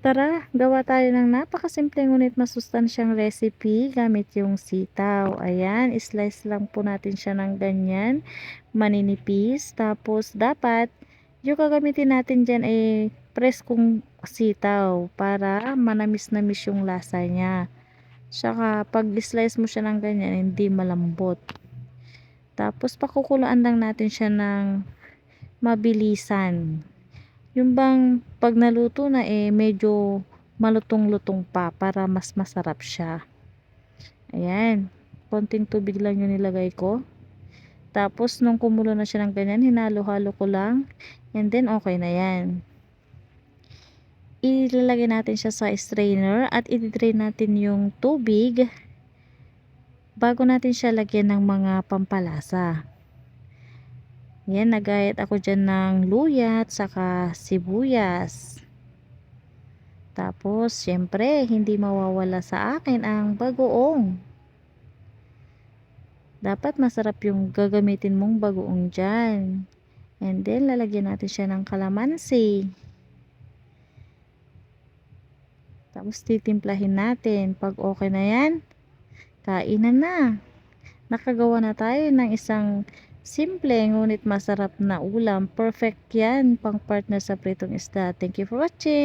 Tara, gawa tayo ng napakasimple ngunit masustansyang recipe gamit yung sitaw. Ayan, slice lang po natin siya ng ganyan, maninipis. Tapos dapat yung gagamitin natin dyan ay preskong sitaw para manamis-namis yung lasa niya. Saka pag slice mo siya ng ganyan, hindi malambot. Tapos pakukuluan lang natin siya ng mabilisan. Yung bang pag naluto na medyo malutong-lutong pa para mas masarap siya. Ayan. Konting tubig lang yung nilagay ko. Tapos nung kumulo na siya ng ganyan, hinalo-halo ko lang. And then okay na yan. Ilalagay natin siya sa strainer at i-drain natin yung tubig bago natin siya lagyan ng mga pampalasa. Yan, nagayat ako dyan ng luya at saka sibuyas. Tapos, syempre, hindi mawawala sa akin ang bagoong. Dapat masarap yung gagamitin mong bagoong dyan. And then, lalagyan natin siya ng kalamansi. Tapos, titimplahin natin. Pag okay na yan, kainan na. Nakagawa na tayo ng isang simple ngunit masarap na ulam. Perfect yan pang partner sa pritong isda. Thank you for watching.